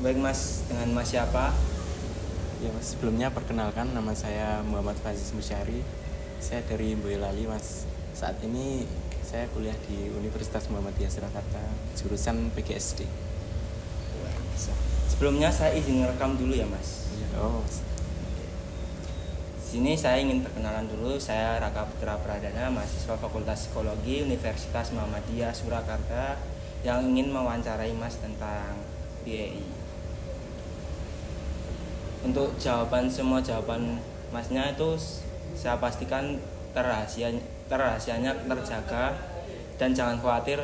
Baik Mas, dengan Mas siapa? Ya Mas, sebelumnya perkenalkan nama saya Muhammad Fazis Musyari. Saya dari Boyolali Mas. Saat ini saya kuliah di Universitas Muhammadiyah Surakarta, jurusan PGSD. Sebelumnya saya izin rekam dulu ya Mas. Oh, Mas. Sini saya ingin perkenalan dulu. Saya Raka Putra Pradana, mahasiswa Fakultas Psikologi Universitas Muhammadiyah Surakarta yang ingin mewawancarai Mas tentang BEI. Untuk semua jawaban Masnya itu saya pastikan rahasianya terjaga, dan jangan khawatir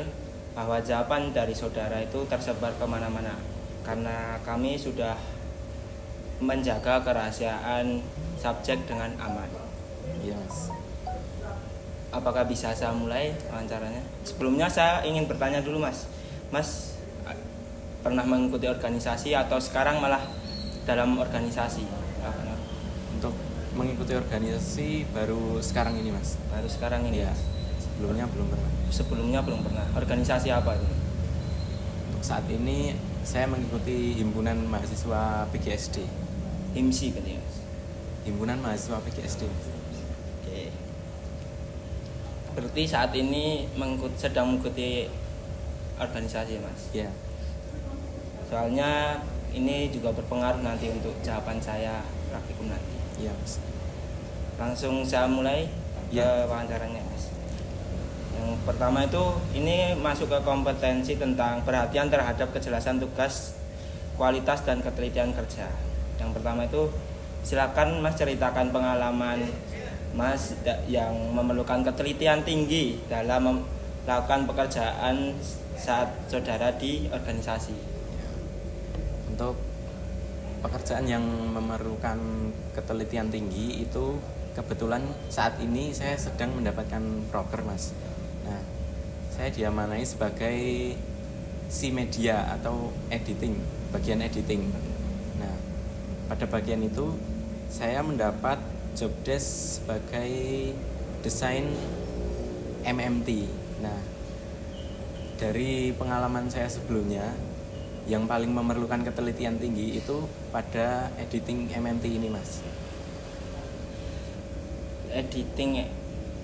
bahwa jawaban dari saudara itu tersebar kemana-mana karena kami sudah menjaga kerahasiaan subjek dengan aman. Iya Mas. Apakah bisa saya mulai wawancaranya? Sebelumnya saya ingin bertanya dulu Mas. Mas pernah mengikuti organisasi atau sekarang malah dalam organisasi? Untuk mengikuti organisasi baru sekarang ini Mas. Baru sekarang ini Ya, Mas? sebelumnya belum pernah. Organisasi apa itu? Untuk saat ini saya mengikuti himpunan mahasiswa PGSD. HIMSI gitu ya Mas? Himpunan mahasiswa PGSD. Oke. Berarti saat ini sedang mengikuti organisasi Mas? Ya. Soalnya ini juga berpengaruh nanti untuk jawaban saya praktikum nanti. Iya Mas. Langsung saya mulai Ya. wawancaranya Mas. Yang pertama itu ini masuk ke kompetensi tentang perhatian terhadap kejelasan tugas, kualitas dan ketelitian kerja. Yang pertama itu silakan Mas ceritakan pengalaman Mas yang memerlukan ketelitian tinggi dalam melakukan pekerjaan saat saudara di organisasi. Untuk pekerjaan yang memerlukan ketelitian tinggi itu kebetulan saat ini saya sedang mendapatkan proker Mas. Nah, saya diamanai sebagai si media atau editing, bagian editing. Nah, pada bagian itu saya mendapat job desk sebagai desain MMT. Nah, dari pengalaman saya sebelumnya, yang paling memerlukan ketelitian tinggi itu pada editing MMT ini Mas. Editing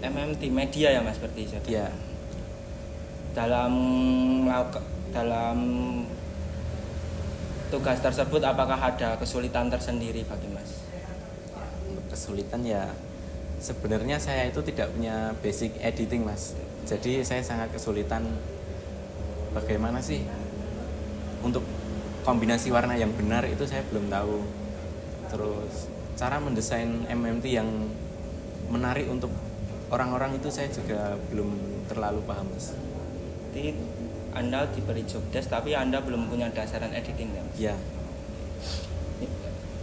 MMT media ya Mas berarti saudara? Ya. Dalam tugas tersebut apakah ada kesulitan tersendiri bagi Mas? Untuk kesulitan ya sebenarnya saya itu tidak punya basic editing Mas. Jadi saya sangat kesulitan bagaimana sih untuk kombinasi warna yang benar itu saya belum tahu. Terus cara mendesain MMT yang menarik untuk orang-orang itu saya juga belum terlalu paham Mas. Jadi Anda diberi job desk tapi Anda belum punya dasaran editing ya Mas? Ya.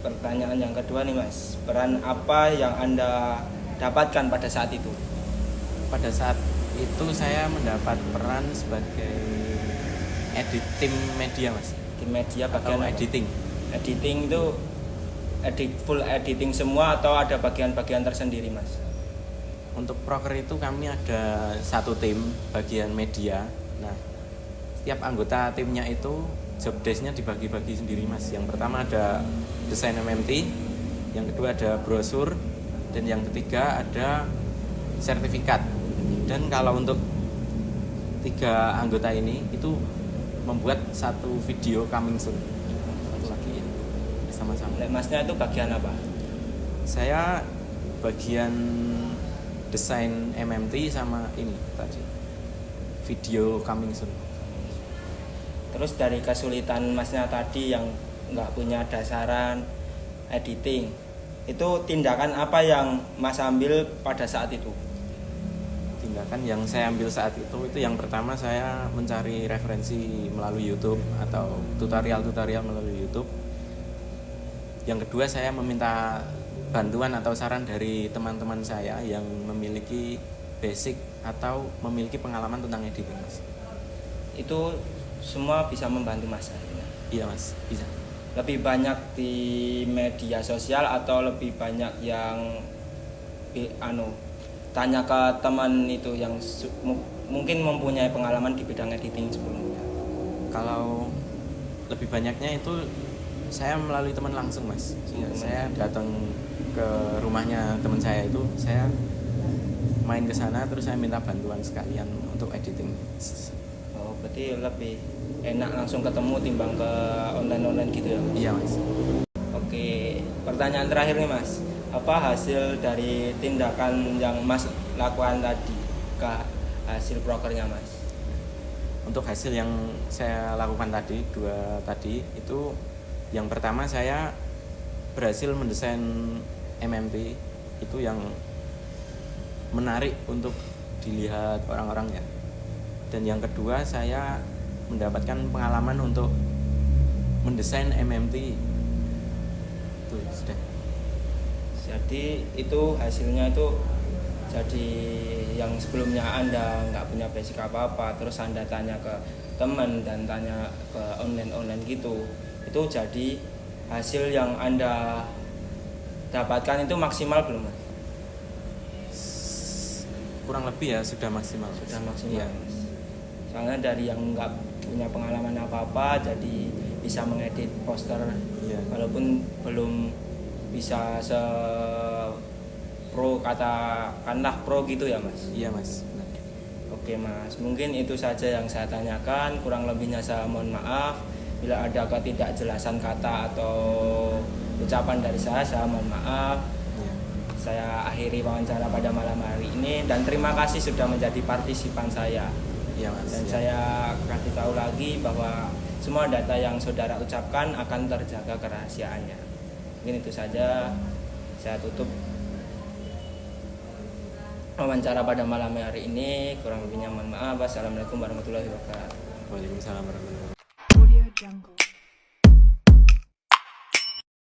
Pertanyaan yang kedua nih Mas, peran apa yang Anda dapatkan pada saat itu? Pada saat itu saya mendapat peran sebagai editing media Mas. Di media bagian atau editing. Editing itu full editing semua atau ada bagian-bagian tersendiri Mas? Untuk proker itu kami ada satu tim bagian media. Nah, setiap anggota timnya itu job desk-nya dibagi-bagi sendiri Mas. Yang pertama ada desain MMT, yang kedua ada brosur, dan yang ketiga ada sertifikat. Dan kalau untuk tiga anggota ini itu membuat satu video coming soon. Satu lagi ya, sama-sama. Masnya itu bagian apa? Saya bagian desain MMT sama ini tadi video coming soon. Terus dari kesulitan Masnya tadi yang nggak punya dasaran editing, itu tindakan apa yang Mas ambil pada saat itu? Tindakan yang saya ambil saat itu yang pertama saya mencari referensi melalui YouTube atau tutorial-tutorial melalui YouTube. Yang kedua saya meminta bantuan atau saran dari teman-teman saya yang memiliki basic atau memiliki pengalaman tentang editing Mas. Itu semua bisa membantu Mas? Iya Mas, bisa. Lebih banyak di media sosial atau lebih banyak yang tanya ke teman itu yang mungkin mempunyai pengalaman di bidang editing sebelumnya? Kalau lebih banyaknya itu saya melalui teman langsung, Mas. Ya, saya datang ke rumahnya teman saya itu, saya main ke sana terus saya minta bantuan sekalian untuk editing. Oh, berarti lebih enak langsung ketemu timbang ke online gitu ya, Mas? Iya, Mas. Oke, pertanyaan terakhir nih, Mas. Apa hasil dari tindakan yang Mas lakukan tadi ke hasil prokernya, Mas? Untuk hasil yang saya lakukan tadi, dua tadi itu, yang pertama saya berhasil mendesain MMT itu yang menarik untuk dilihat orang-orang ya. Dan yang kedua saya mendapatkan pengalaman untuk mendesain MMT. Itu sudah. Jadi itu hasilnya itu jadi yang sebelumnya Anda nggak punya basic apa-apa, terus Anda tanya ke teman dan tanya ke online gitu, itu jadi hasil yang Anda dapatkan itu maksimal belum, Mas? Kurang lebih ya sudah maksimal. Sudah maksimal, Ya. Mas. Soalnya dari yang nggak punya pengalaman apa-apa jadi bisa mengedit poster, Iya. walaupun belum bisa pro, katakanlah pro gitu ya, Mas. Iya, Mas. Benar. Oke, Mas, mungkin itu saja yang saya tanyakan. Kurang lebihnya saya mohon maaf. Bila ada ketidakjelasan kata atau ucapan dari saya mohon maaf. Iya. Saya akhiri wawancara pada malam hari ini dan terima kasih sudah menjadi partisipan saya. Iya, Mas. Dan Ya. saya kasih tahu lagi bahwa semua data yang saudara ucapkan akan terjaga kerahasiaannya. Mungkin itu saja. Saya tutup wawancara pada malam hari ini. Kurang lebihnya mohon maaf. Wassalamualaikum warahmatullahi wabarakatuh. Waalaikumsalam warahmatullahi wabarakatuh. Audio Jungle.